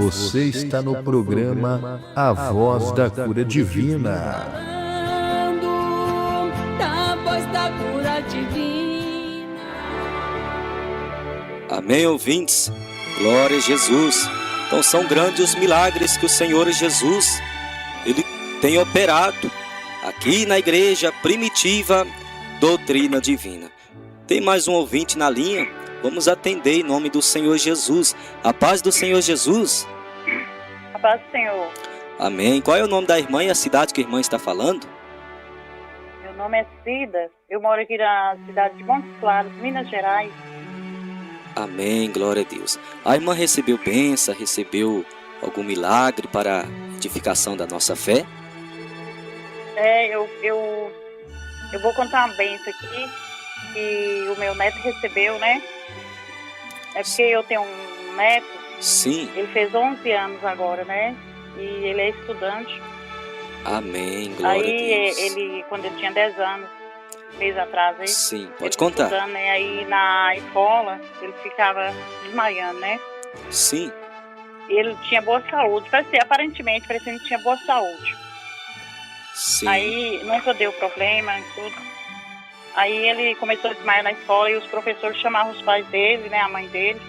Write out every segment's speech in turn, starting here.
Você está no programa A Voz da Cura Divina. Da voz da cura divina. Amém, ouvintes? Glória a Jesus. Então são grandes os milagres que o Senhor Jesus Ele tem operado aqui na Igreja Primitiva Doutrina Divina. Tem mais um ouvinte na linha? Vamos atender em nome do Senhor Jesus. A paz do Senhor Jesus. A paz do Senhor. Amém. Qual é o nome da irmã e a cidade que a irmã está falando? Meu nome é Cida. Eu moro aqui na cidade de Montes Claros, Minas Gerais. Amém. Glória a Deus. A irmã recebeu bênção, recebeu algum milagre para a edificação da nossa fé? Eu vou contar uma bênção aqui que o meu neto recebeu, né? É porque eu tenho um neto. Sim. Ele fez 11 anos agora, né? E ele é estudante. Amém, glória a Deus. Aí ele, quando ele tinha 10 anos, mês atrás, aí, sim, pode contar. Estudando, né? Aí na escola ele ficava desmaiando, né? Sim. Ele tinha boa saúde, aparentemente parecia que ele tinha boa saúde. Sim. Aí nunca deu problema e tudo. Aí ele começou a desmaiar na escola e os professores chamavam os pais dele, né, a mãe dele.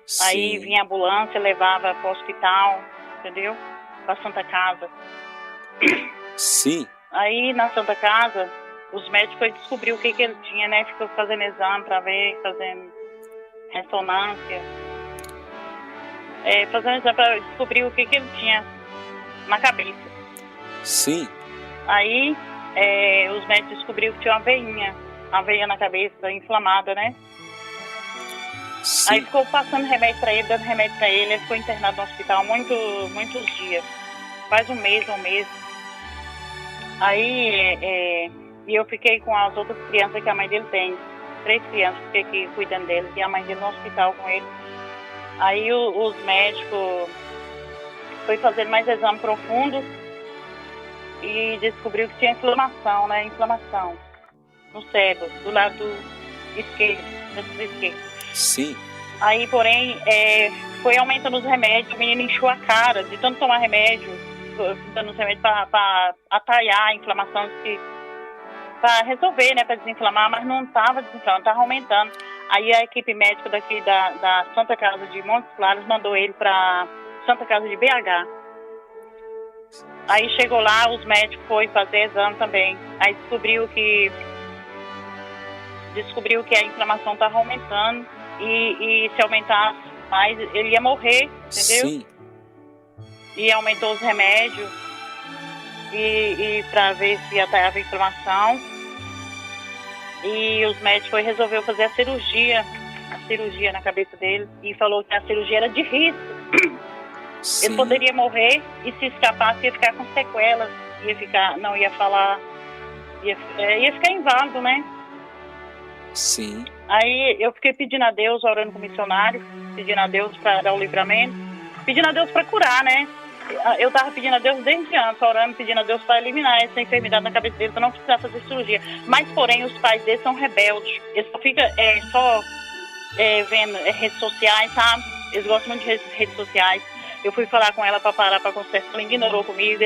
Sim. Aí vinha a ambulância, levava para o hospital, entendeu? Para a Santa Casa. Sim. Aí na Santa Casa, os médicos descobriram o que ele tinha, né? Ficou fazendo exame para ver, fazendo ressonância. Fazendo exame para descobrir o que ele tinha na cabeça. Sim. Aí os médicos descobriram que tinha uma veia na cabeça inflamada, né? Sim. Aí ficou passando remédio para ele, dando remédio para ele. Ele ficou internado no hospital muitos dias, quase um mês. Aí e eu fiquei com as outras crianças que a mãe dele tem, 3 crianças, fiquei aqui cuidando dele e a mãe dele no hospital com ele. Aí os médicos foi fazendo mais exame profundo e descobriu que tinha inflamação, né? Inflamação no cérebro, do lado esquerdo, do esquerdo. Sim. Aí, porém, foi aumentando os remédios, o menino inchou a cara de tanto tomar remédio, dando os remédios para atalhar a inflamação, para resolver, né? Para desinflamar, mas não estava desinflamando, estava aumentando. Aí a equipe médica daqui da Santa Casa de Montes Claros mandou ele para Santa Casa de BH. Aí chegou lá, os médicos foram fazer exame também. Aí descobriu que a inflamação estava aumentando e se aumentasse mais, ele ia morrer, entendeu? Sim. E aumentou os remédios e para ver se atalhava a inflamação. E os médicos resolveu fazer a cirurgia na cabeça dele e falou que a cirurgia era de risco. Sim. Ele poderia morrer e se escapasse ia ficar com sequelas, não ia falar, ia ficar inválido, né? Sim. Aí eu fiquei pedindo a Deus, orando com o missionário, pedindo a Deus para dar o livramento, pedindo a Deus para curar, né? Eu estava pedindo a Deus desde antes, orando, pedindo a Deus para eliminar essa enfermidade na cabeça dele, para não precisar fazer cirurgia. Mas, porém, os pais dele são rebeldes. Eles só ficam vendo redes sociais, sabe? Eles gostam muito de redes sociais. Eu fui falar com ela para parar para conversar, ela ignorou comigo.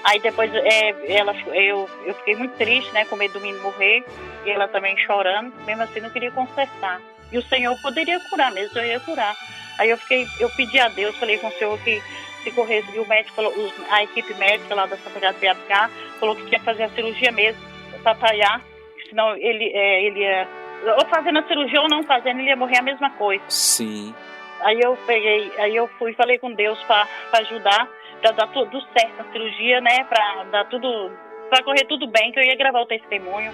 Aí depois eu fiquei muito triste, né, com medo do menino morrer, e ela também chorando, mesmo assim não queria consertar. E o Senhor poderia curar mesmo, eu ia curar. Aí eu pedi a Deus, falei com o Senhor que se corresse, e o médico, a equipe médica lá da Santa Casa de BH falou que tinha que fazer a cirurgia mesmo, para talhar, senão ele ia, ou fazendo a cirurgia ou não fazendo, ele ia morrer a mesma coisa. Sim. Aí eu fui e falei com Deus para ajudar, para dar tudo certo na cirurgia, né? Para correr tudo bem, que eu ia gravar o testemunho.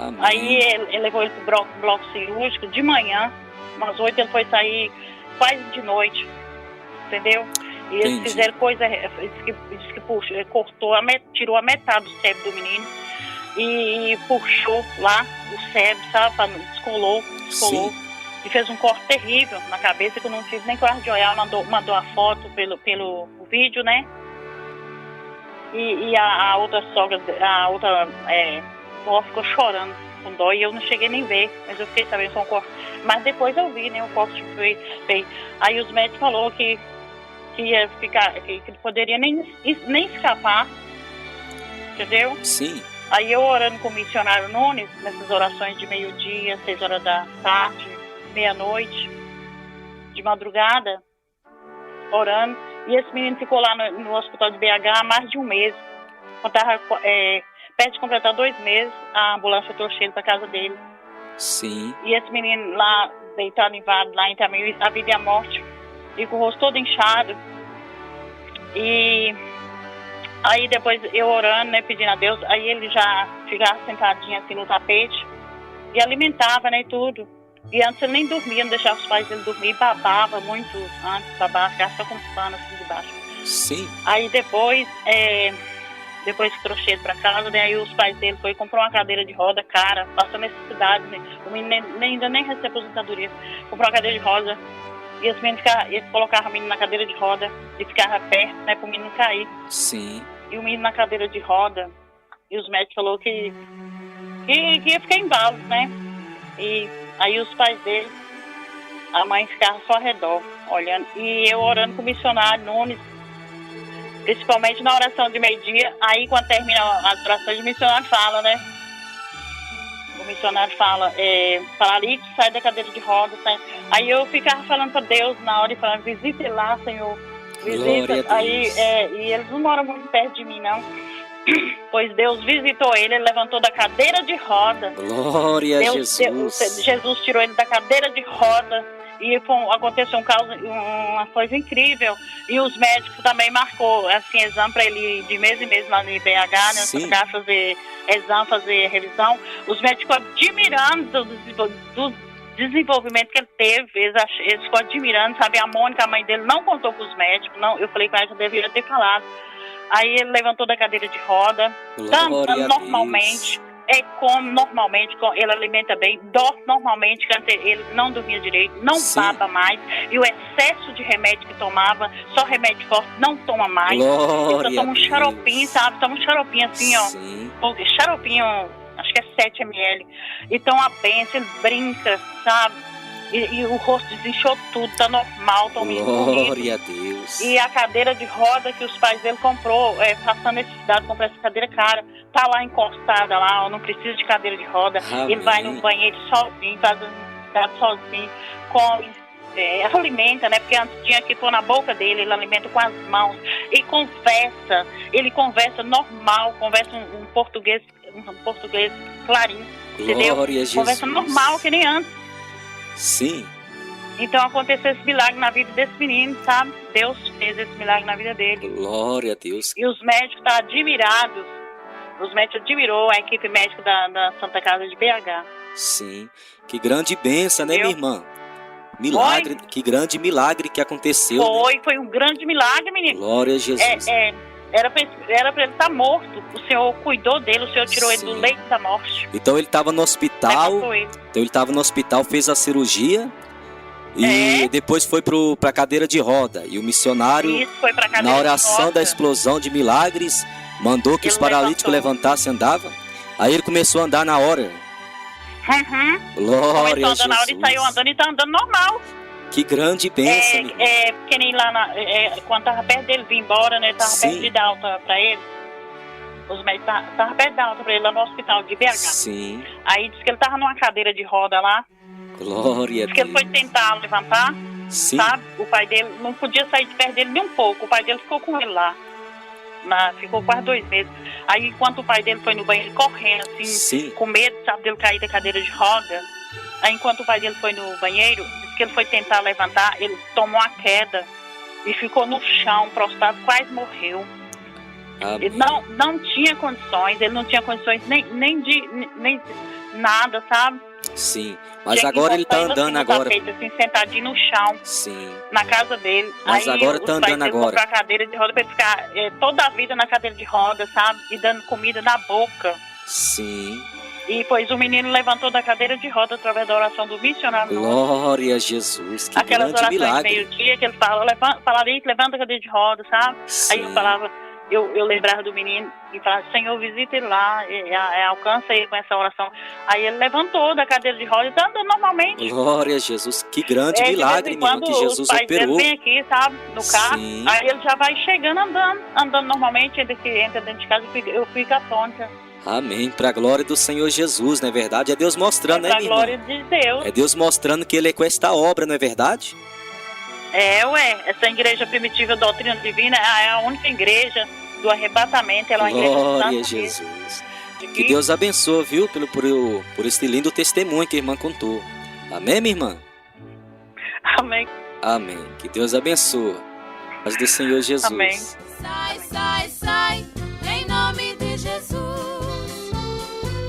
Amém. Aí ele levou ele pro bloco cirúrgico de manhã, umas 8, ele foi sair quase de noite, entendeu? E eles Entendi. fizeram coisa, diz que puxou, tirou a metade do cérebro do menino e puxou lá o cérebro, sabe? Descolou. Sim. E fez um corte terrível na cabeça que eu não tive nem coragem de olhar. Mandou a foto pelo vídeo, né? E a outra sogra, avó ficou chorando com dó e eu não cheguei nem ver. Mas eu fiquei sabendo que foi um corte. Mas depois eu vi, né, o corte feio. Aí os médicos falaram que ia ficar, que ele poderia nem escapar, entendeu? Sim. Aí eu orando com o missionário Nunes, nessas orações de meio-dia, 6 horas da tarde, meia-noite, de madrugada, orando. E esse menino ficou lá no hospital de BH há mais de um mês. Quando estava perto de completar 2 meses, a ambulância trouxe ele para casa dele. Sim. E esse menino lá, deitado invado, lá entre a vida e a morte, e com o rosto todo inchado. E aí depois eu orando, né, pedindo a Deus, aí ele já ficava sentadinho assim no tapete e alimentava, né, tudo. E antes ele nem dormia, não deixava os pais dele dormir, babava muito antes, babava, ficava só com os panos assim debaixo. Sim. Aí depois que trouxe ele pra casa, né, aí os pais dele foi comprou uma cadeira de roda cara, passou necessidade, né, o menino ainda nem recebeu aposentadoria, comprou uma cadeira de roda. E eles colocavam o menino na cadeira de roda e ficava perto, né, para o menino cair. Sim. E o menino na cadeira de roda, e os médicos falaram que ia ficar embalo, né? E aí os pais dele, a mãe ficava só ao redor, olhando. E eu orando com o missionário Nunes, principalmente na oração de meio-dia. Aí quando termina as orações, o missionário fala, né? O missionário fala, paralítico, sai da cadeira de roda, sai. Aí eu ficava falando para Deus na hora e falando, visite lá, Senhor, visita. Aí, e eles não moram muito perto de mim, não. Pois Deus visitou ele levantou da cadeira de roda. Glória a Jesus. Jesus tirou ele da cadeira de roda e aconteceu uma coisa incrível. E os médicos também marcou assim, exame para ele de mês em mês lá no IBH, né? Para fazer exame, fazer revisão. Os médicos admirando do desenvolvimento que ele teve, eles ficou admirando, sabe? A Mônica, a mãe dele, não contou com os médicos, não, eu falei com ela que eu deveria ter falado. Aí ele levantou da cadeira de roda, normalmente, come normalmente, ele alimenta bem, dorme normalmente, ele não dormia direito, não baba mais, e o excesso de remédio que tomava, só remédio forte, não toma mais. Ele só toma um xaropinho, sabe? Toma um xaropinho assim, ó. Xaropinho, acho que é 7 ml. Então a benção, ele brinca, sabe? E o rosto desinchou tudo, tá normal, tá Glória a Deus. E a cadeira de roda que os pais dele comprou, passando necessidade, comprou essa cadeira cara, tá lá encostada lá, ó, não precisa de cadeira de roda. Amém. Ele vai no banheiro sozinho, faz necessidade sozinho, come, alimenta, né? Porque antes tinha que pôr na boca dele, ele alimenta com as mãos. E conversa, ele conversa normal, conversa um português clarinho, entendeu? Glória a Jesus. Conversa normal, que nem antes. Sim. Então aconteceu esse milagre na vida desse menino, sabe? Deus fez esse milagre na vida dele. Glória a Deus. E os médicos estão admirados. Os médicos admirou a equipe médica da Santa Casa de BH. Sim. Que grande bênção, né, minha irmã? Milagre, que grande milagre que aconteceu. Foi um grande milagre, menino. Glória a Jesus. Era pra ele estar morto. O Senhor cuidou dele, o Senhor tirou ele do leito da morte. Então ele estava no hospital. Fez a cirurgia e depois foi para a cadeira de roda. E o missionário, na oração da explosão de milagres, mandou que os paralíticos levantassem e andavam. Aí ele começou a andar na hora. Glória a Jesus. Na hora e saiu andando e tá andando normal. Que grande bênção. Porque nem lá, quando tava perto dele vir embora, né? Tava perto de dar alta pra ele. Os médicos tava perto de dar alta pra ele lá no hospital de BH. Sim. Aí disse que ele tava numa cadeira de roda lá. Glória a Deus. Diz que ele foi tentar levantar, sabe? O pai dele não podia sair de perto dele nem um pouco. O pai dele ficou com ele lá. Ficou quase 2 meses. Aí enquanto o pai dele foi no banheiro correndo, assim, com medo, sabe, dele cair da cadeira de roda. Aí enquanto o pai dele foi no banheiro, disse que ele foi tentar levantar, ele tomou uma queda e ficou no chão, prostrado, quase morreu. Ele não tinha condições, ele não tinha condições nem de nada, sabe? Sim, mas agora ele tá andando assim, agora. Tapete, assim, sentadinho no chão. Sim. Na casa dele. Mas aí agora tá andando agora. Pra cadeira de roda pra ele ficar toda a vida na cadeira de roda, sabe? E dando comida na boca. Sim. E pois o menino levantou da cadeira de roda através da oração do missionário. Glória a Jesus, que aquelas grande orações milagre. meio-dia que ele falava, levanta a cadeira de roda, sabe? Sim. Aí eu falava, eu lembrava do menino e falava, Senhor, visita ele lá, alcança ele com essa oração. Aí ele levantou da cadeira de rodas e tá andando normalmente. Glória a Jesus, que grande milagre, minha irmã, que Jesus os pais operou. Dele vem aqui, sabe, no carro, Sim. aí ele já vai chegando andando normalmente, ele que entra dentro de casa, eu fico atônita. Amém, para a glória do Senhor Jesus, não é verdade? É Deus mostrando, né, Pra minha irmã? glória de Deus. É Deus mostrando que Ele é com esta obra, não é verdade? Essa igreja primitiva doutrina divina é a única igreja do arrebatamento, ela é uma igreja Glória a santa Jesus. mesmo. Que Deus abençoe, viu, por esse lindo testemunho que a irmã contou. Amém, minha irmã? Amém. Amém. Que Deus abençoe. Paz do Senhor Jesus. Amém. Sai, sai, sai, em nome de Jesus.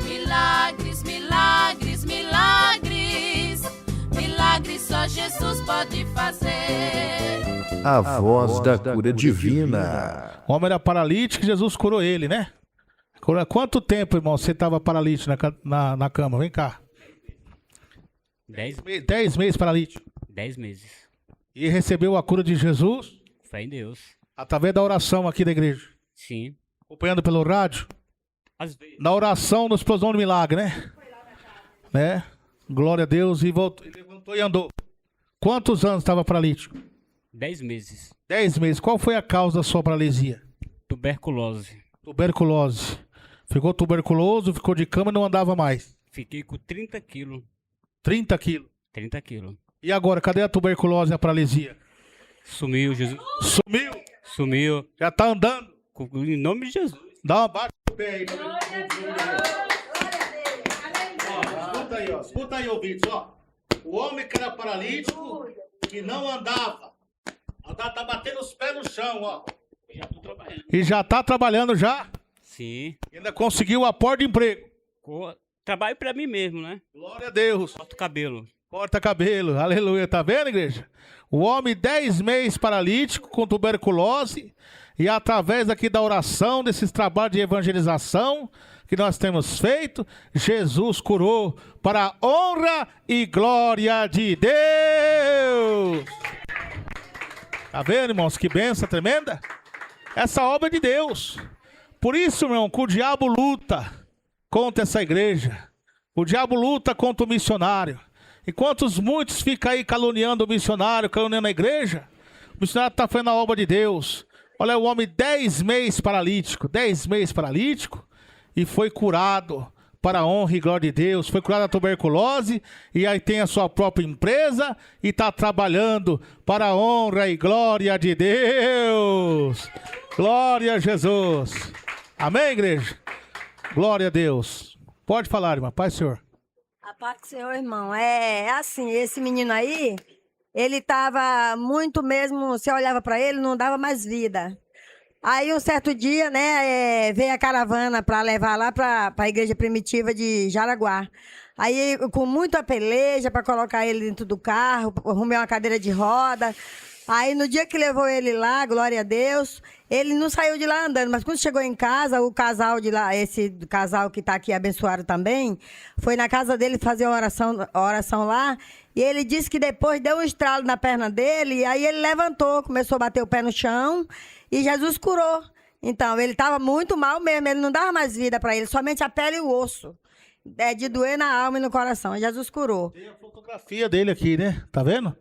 Milagres, milagres, milagres. Milagres só Jesus pode fazer. A voz da cura divina. O homem era paralítico e Jesus curou ele, né? Quanto tempo, irmão, você estava paralítico na cama? Vem cá. 10 meses paralítico. 10 meses. E recebeu a cura de Jesus Fé em Deus. através da oração aqui da igreja. Sim. Acompanhando pelo rádio. Às vezes. Na oração, na explosão de milagre, né? Glória a Deus. E voltou, e levantou e andou. Quantos anos estava paralítico? 10 meses. 10 meses. Qual foi a causa da sua paralisia? Tuberculose. Tuberculose. Ficou tuberculoso, ficou de cama e não andava mais. Fiquei com 30 quilos. 30 quilos. 30 quilos. E agora, cadê a tuberculose e a paralisia? Sumiu, Jesus. Sumiu. Sumiu. Já tá andando. Em nome de Jesus. Dá uma baixa no pé aí. Escuta aí, ó. Escuta aí, ouvintes, ó. O homem que era paralítico, que não andava. Tá batendo os pés no chão, ó. Já tô trabalhando. E já tá trabalhando já. Sim. E ainda conseguiu o aporte de emprego. Trabalho pra mim mesmo, né? Glória a Deus. Corto cabelo. Corta cabelo. Aleluia. Tá vendo, igreja? O homem 10 meses paralítico com tuberculose. E através aqui da oração, desses trabalhos de evangelização que nós temos feito, Jesus curou para a honra e glória de Deus. Tá vendo, irmãos? Que bênção tremenda. Essa obra é de Deus. Por isso, irmão, que o diabo luta contra essa igreja. O diabo luta contra o missionário. Enquanto muitos ficam aí caluniando o missionário, caluniando a igreja, o missionário está fazendo a obra de Deus. Olha, o homem 10 meses paralítico, 10 meses paralítico, e foi curado para a honra e glória de Deus. Foi curado da tuberculose, e aí tem a sua própria empresa, e está trabalhando para a honra e glória de Deus. Glória a Jesus. Amém, igreja? Glória a Deus. Pode falar, irmã. Paz, Senhor. A paz do Senhor, irmão. É assim, esse menino aí, ele estava muito mesmo, você olhava para ele, não dava mais vida. Aí um certo dia, né, veio a caravana para levar lá para a igreja primitiva de Jaraguá. Aí, com muita peleja para colocar ele dentro do carro, arrumei uma cadeira de roda. Aí, no dia que levou ele lá, glória a Deus, ele não saiu de lá andando, mas quando chegou em casa, o casal de lá, esse casal que está aqui abençoado também, foi na casa dele fazer uma oração lá, e ele disse que depois deu um estralo na perna dele, e aí ele levantou, começou a bater o pé no chão, e Jesus curou. Então, ele estava muito mal mesmo, ele não dava mais vida para ele, somente a pele e o osso, de doer na alma e no coração. Jesus curou. Tem a fotografia dele aqui, né? Tá vendo?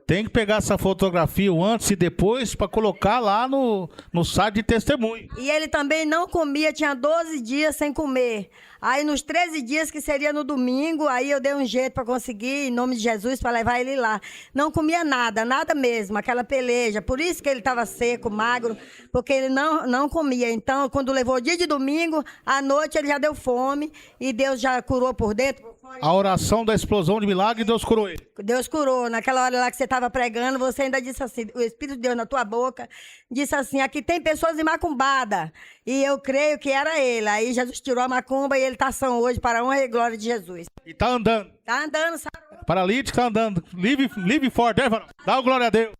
Tem que pegar essa fotografia o antes e depois para colocar lá no site de testemunho. E ele também não comia, tinha 12 dias sem comer. Aí nos 13 dias, que seria no domingo, aí eu dei um jeito para conseguir, em nome de Jesus, para levar ele lá. Não comia nada, nada mesmo, aquela peleja. Por isso que ele estava seco, magro, porque ele não comia. Então, quando levou o dia de domingo, à noite ele já deu fome e Deus já curou por dentro, por fora. A oração da explosão de milagre, Deus curou ele. Deus curou. Naquela hora lá que você estava pregando, você ainda disse assim, o Espírito de Deus na tua boca, disse assim, aqui tem pessoas macumbadas. E eu creio que era ele. Aí Jesus tirou a macumba e ele está são hoje para a honra e glória de Jesus. E tá andando. Tá andando, sabe? Paralítico tá andando. Livre forte, né, varão? Dá uma glória a Deus.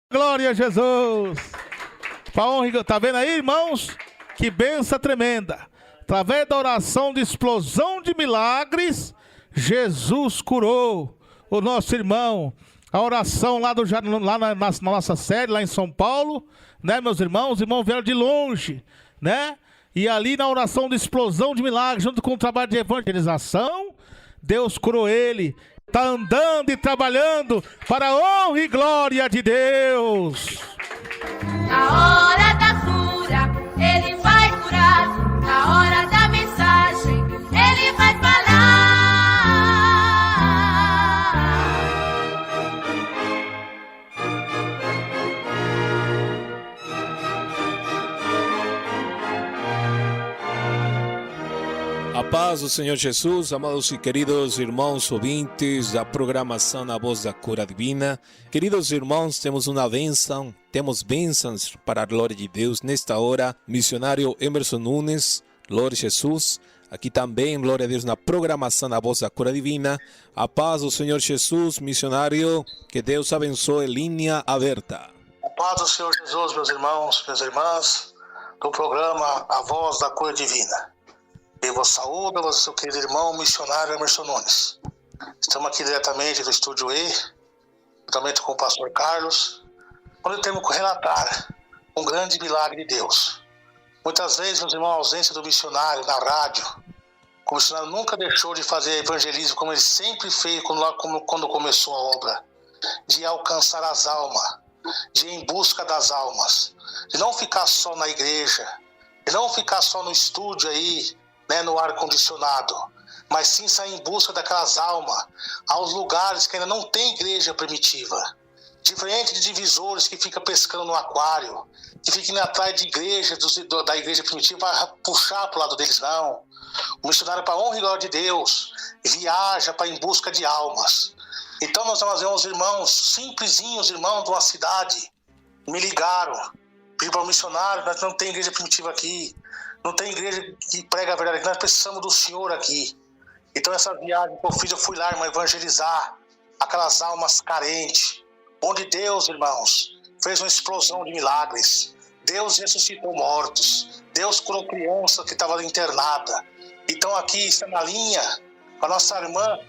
Glória a Jesus. Pra honra, tá vendo aí, irmãos? Que benção tremenda. Através da oração de explosão de milagres, Jesus curou o nosso irmão. a oração lá, na nossa sede, lá em São Paulo, né, meus irmãos? Os irmãos vieram de longe, né? E ali na oração de explosão de milagres, junto com o trabalho de evangelização, Deus curou ele. Está andando e trabalhando para a honra e glória de Deus. Na hora da cura, ele vai curar. Na hora da mensagem, ele vai falar. A paz do Senhor Jesus, amados e queridos irmãos ouvintes da programação A Voz da Cura Divina. Queridos irmãos, temos uma bênção, temos bênçãos para a glória de Deus. Nesta hora, missionário Emerson Nunes, glória a Jesus. Aqui também, glória a Deus, na programação A Voz da Cura Divina. A paz do Senhor Jesus, missionário, que Deus abençoe, linha aberta. A paz do Senhor Jesus, meus irmãos, minhas irmãs, do programa A Voz da Cura Divina. Eu vos saúdo, seu querido irmão missionário Emerson Nunes. Estamos aqui diretamente do Estúdio E, juntamente com o pastor Carlos, onde temos que relatar um grande milagre de Deus. Muitas vezes, meus irmãos, a ausência do missionário na rádio, o missionário nunca deixou de fazer evangelismo como ele sempre fez quando começou a obra, de alcançar as almas, de ir em busca das almas, de não ficar só na igreja, de não ficar só no estúdio aí, né, no ar-condicionado, mas sim sair em busca daquelas almas aos lugares que ainda não tem igreja primitiva. Diferente de divisores que ficam pescando no aquário, que ficam indo atrás de igreja, da igreja primitiva, para puxar para o lado deles, não. O missionário, para a honra e glória de Deus, viaja para em busca de almas. Então nós vamos ver uns irmãos, simplesinhos irmãos de uma cidade, me ligaram, pediram para o missionário, nós não tem igreja primitiva aqui, não tem igreja que prega a verdade aqui, nós precisamos do Senhor aqui. Então essa viagem que eu fiz, eu fui lá, irmão, evangelizar aquelas almas carentes, onde Deus, irmãos, fez uma explosão de milagres. Deus ressuscitou mortos, Deus curou criança que estava internada. Então aqui está na linha, a nossa irmã,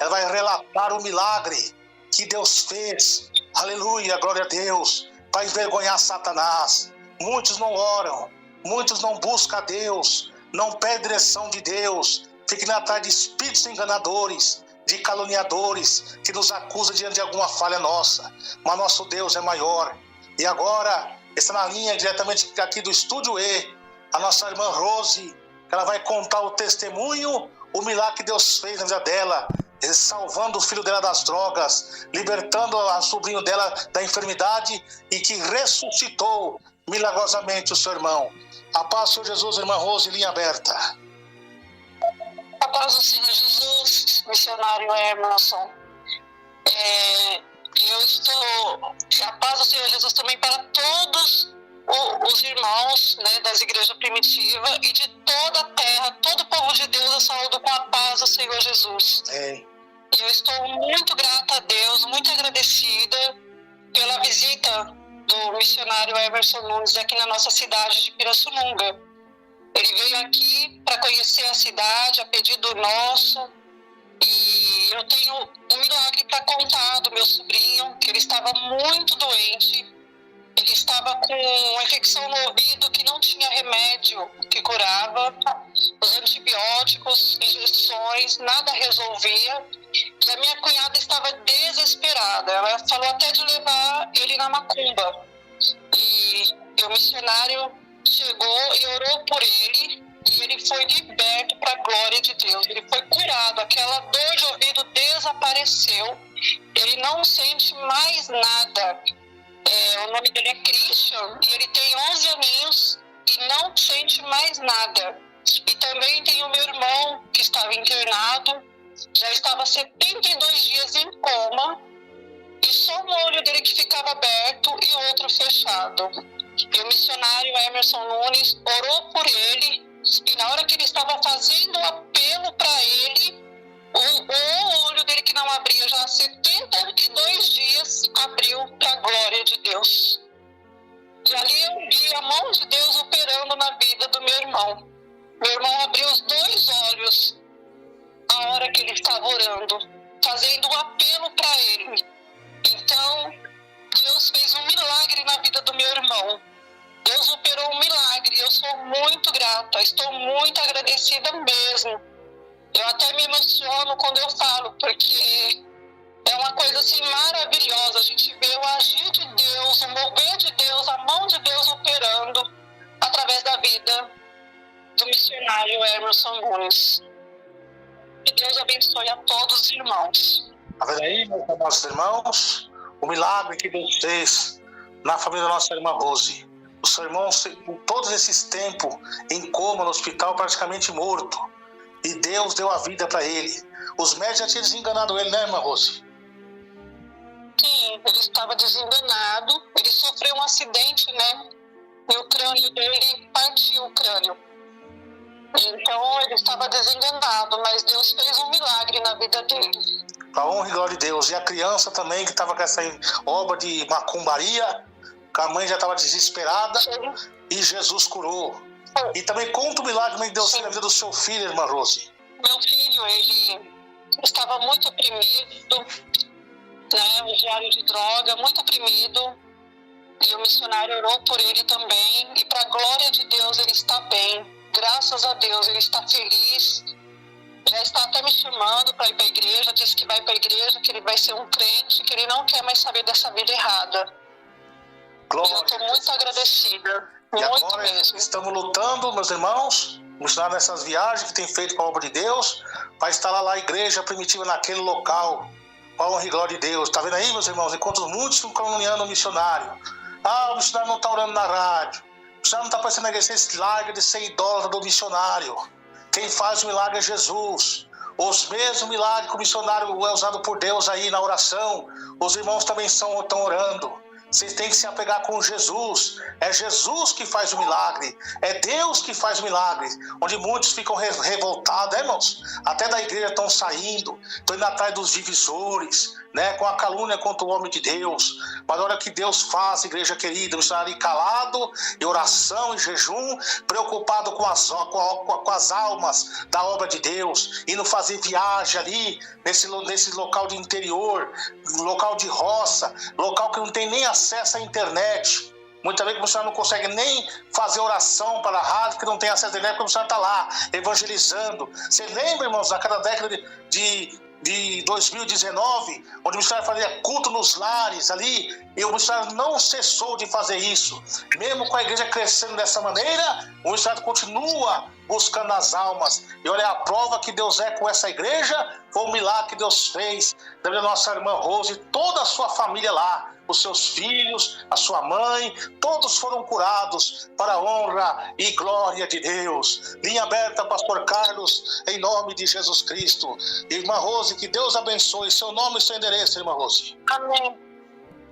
ela vai relatar o milagre que Deus fez, aleluia, glória a Deus, para envergonhar Satanás. Muitos não oram, muitos não buscam a Deus, não pedem direção de Deus, ficam atrás de espíritos enganadores, de caluniadores, que nos acusam diante de alguma falha nossa. Mas nosso Deus é maior. E agora, está na linha diretamente aqui do Estúdio E, a nossa irmã Rose, que ela vai contar o testemunho, o milagre que Deus fez na vida dela, salvando o filho dela das drogas, libertando a sobrinho dela da enfermidade e que ressuscitou milagrosamente o seu irmão. A paz do Senhor Jesus, irmã Rose, linha aberta. A paz do Senhor Jesus, missionário Emerson. Eu estou... A paz do Senhor Jesus também para todos os irmãos, né, das igrejas primitivas e de toda a terra, todo o povo de Deus, eu saúdo com a paz do Senhor Jesus. Eu estou muito grata a Deus, muito agradecida pela visita do missionário Emerson Nunes aqui na nossa cidade de Pirassununga. Ele veio aqui para conhecer a cidade, a pedido nosso, e eu tenho um milagre para contar do meu sobrinho, que ele estava muito doente. Ele estava com uma infecção no ouvido que não tinha remédio que curava, os antibióticos, injeções, nada resolvia. E a minha cunhada estava desesperada, ela falou até de levar ele na macumba. E o missionário chegou e orou por ele, e ele foi liberto para a glória de Deus. Ele foi curado, aquela dor de ouvido desapareceu, ele não sente mais nada. O nome dele é Christian e ele tem 11 aninhos e não sente mais nada. E também tem o meu irmão que estava internado, já estava 72 dias em coma e só um olho dele que ficava aberto e o outro fechado. E o missionário Emerson Nunes orou por ele e na hora que ele estava fazendo o apelo para ele, o olho dele que não abria já há 72 dias abriu para a glória de Deus. E ali eu vi a mão de Deus operando na vida do meu irmão. Meu irmão abriu os 2 olhos a hora que ele estava orando, fazendo um apelo para ele. sou muito grata, estou muito agradecida mesmo. Eu até me emociono quando eu falo, porque é uma coisa assim maravilhosa. A gente vê o agir de Deus, o mover de Deus, a mão de Deus operando através da vida do missionário Emerson Nunes. Que Deus abençoe a todos os irmãos. Tá vendo aí, meus amados irmãos, o milagre que Deus fez na família da nossa irmã Rose. O seu irmão, por todos esses tempos, em coma no hospital, praticamente morto. E Deus deu a vida para ele. Os médicos já tinham desenganado ele, né, irmã Rose? Sim, ele estava desenganado. Ele sofreu um acidente, né? E o crânio dele partiu o crânio. Então ele estava desenganado, mas Deus fez um milagre na vida dele. Para honra e glória de Deus. E a criança também, que estava com essa obra de macumbaria, que a mãe já estava desesperada, sim, e Jesus curou. E também conta o milagre que Deus fez na vida do seu filho, irmã Rose. Meu filho, ele estava muito oprimido, né, usuário de droga, muito oprimido. E o missionário orou por ele também. E para a glória de Deus, ele está bem. Graças a Deus, ele está feliz. Já está até me chamando para ir para a igreja. Disse que vai para a igreja, que ele vai ser um crente, que ele não quer mais saber dessa vida errada. Glória. Eu estou muito agradecida. E muito agora mesmo. Estamos lutando, meus irmãos, missionários nessas viagens que tem feito com a obra de Deus, para instalar lá a igreja primitiva naquele local. Com a honra e glória de Deus. Está vendo aí, meus irmãos? Enquanto muitos ficam caluniando o missionário. O missionário não está orando na rádio. O missionário não está aparecendo na igreja. Esse larga de ser idólatra do missionário. Quem faz o milagre é Jesus. Os mesmos milagres que o missionário é usado por Deus aí na oração, os irmãos também estão orando. Vocês têm que se apegar com Jesus. É Jesus que faz o milagre. É Deus que faz o milagre. Onde muitos ficam revoltados, irmãos? Até da igreja estão saindo, estão indo atrás dos divisores, né? Com a calúnia contra o homem de Deus. Mas olha o que Deus faz, igreja querida. Missionário calado, em oração, em jejum, preocupado com as almas da obra de Deus. Indo fazer viagem ali, nesse local de interior, local de roça, local que não tem nem acesso à internet. Muitas vezes o missionário não consegue nem fazer oração para a rádio, porque não tem acesso à internet, porque o missionário está lá, evangelizando. Você lembra, irmãos, naquela década de 2019, onde o missionário fazia culto nos lares ali, e o missionário não cessou de fazer isso. Mesmo com a igreja crescendo dessa maneira, o missionário continua buscando as almas. E olha, a prova que Deus é com essa igreja foi o milagre que Deus fez da nossa irmã Rose e toda a sua família lá. Os seus filhos, a sua mãe, todos foram curados para a honra e glória de Deus. Linha aberta, pastor Carlos, em nome de Jesus Cristo. Irmã Rose, que Deus abençoe seu nome e seu endereço, irmã Rose. Amém.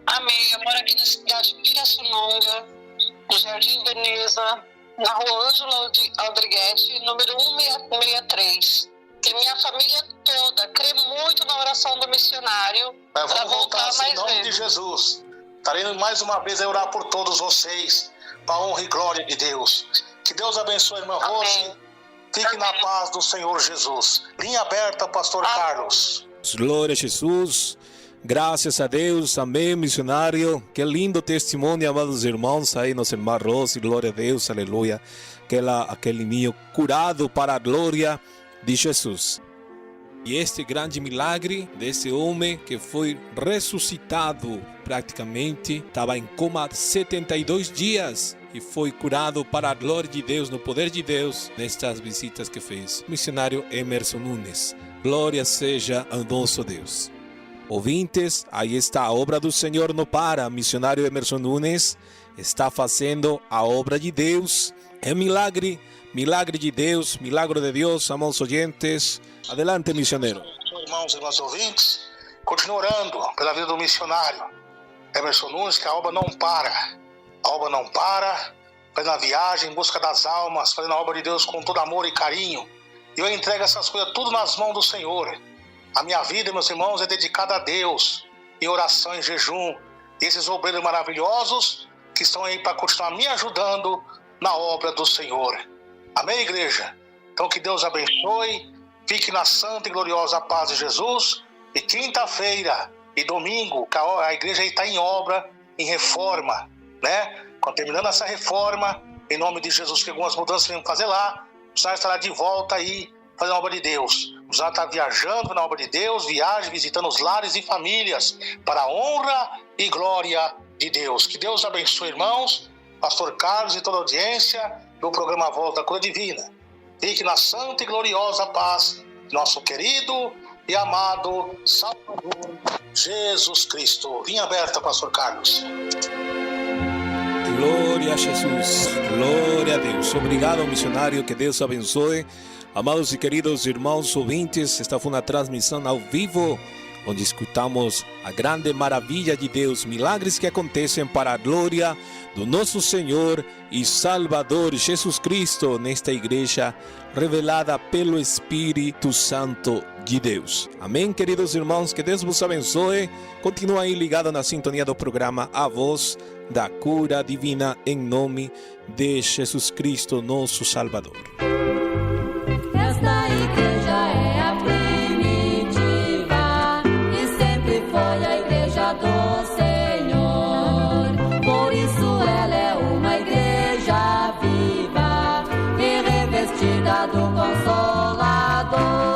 Amém. Eu moro aqui na cidade de Pirassununga, no Jardim Veneza, na rua Ângela Aldriguete, número 163. E minha família toda crê muito na oração do missionário. Vamos voltar assim, em nome de Jesus. Estarei mais uma vez a orar por todos vocês, para a honra e glória de Deus. Que Deus abençoe, irmã Rose. Fique na paz do Senhor Jesus. Linha aberta, pastor Carlos. Glória a Jesus. Graças a Deus, amém, missionário. Que lindo testemunho, amados irmãos, aí nossa irmã Rose, glória a Deus, aleluia. Aquele menino curado para a glória de Jesus. E este grande milagre desse homem que foi ressuscitado praticamente, estava em coma 72 dias e foi curado para a glória de Deus, no poder de Deus, nestas visitas que fez. Missionário Emerson Nunes, glória seja ao nosso Deus. Ouvintes, aí está a obra do Senhor não para. Missionário Emerson Nunes está fazendo a obra de Deus. É milagre. Milagre de Deus, milagre de Deus, amados oyentes. Adelante, missionário. Irmãos e irmãs ouvintes, continue orando pela vida do missionário Emerson Nunes, que a obra não para. A obra não para, fazendo a viagem em busca das almas, fazendo a obra de Deus com todo amor e carinho. E eu entrego essas coisas tudo nas mãos do Senhor. A minha vida, meus irmãos, é dedicada a Deus, em oração, em jejum. E esses obreiros maravilhosos que estão aí para continuar me ajudando na obra do Senhor. Amém, igreja? Então que Deus abençoe, fique na santa e gloriosa paz de Jesus. E quinta-feira e domingo, a igreja está em obra, em reforma, né? Terminando essa reforma, em nome de Jesus, que algumas mudanças vamos fazer lá, o senhor estará de volta aí, fazendo a obra de Deus. O senhor está viajando na obra de Deus, viagem, visitando os lares e famílias, para a honra e glória de Deus. Que Deus abençoe, irmãos, pastor Carlos e toda a audiência do programa A Voz da Cura Divina. Fique na santa e gloriosa paz de nosso querido e amado Salvador Jesus Cristo. Vinha aberta, pastor Carlos. Glória a Jesus, glória a Deus. Obrigado, missionário, que Deus abençoe. Amados e queridos irmãos ouvintes, esta foi uma transmissão ao vivo, onde escutamos a grande maravilha de Deus, milagres que acontecem para a glória do nosso Senhor e Salvador Jesus Cristo, nesta igreja revelada pelo Espírito Santo de Deus. Amém, queridos irmãos, que Deus vos abençoe. Continua aí ligado na sintonia do programa A Voz da Cura Divina, em nome de Jesus Cristo, nosso Salvador. Esta igreja é a primitiva e sempre foi a igreja do Senhor. Por isso ela é uma igreja viva e revestida do Consolador.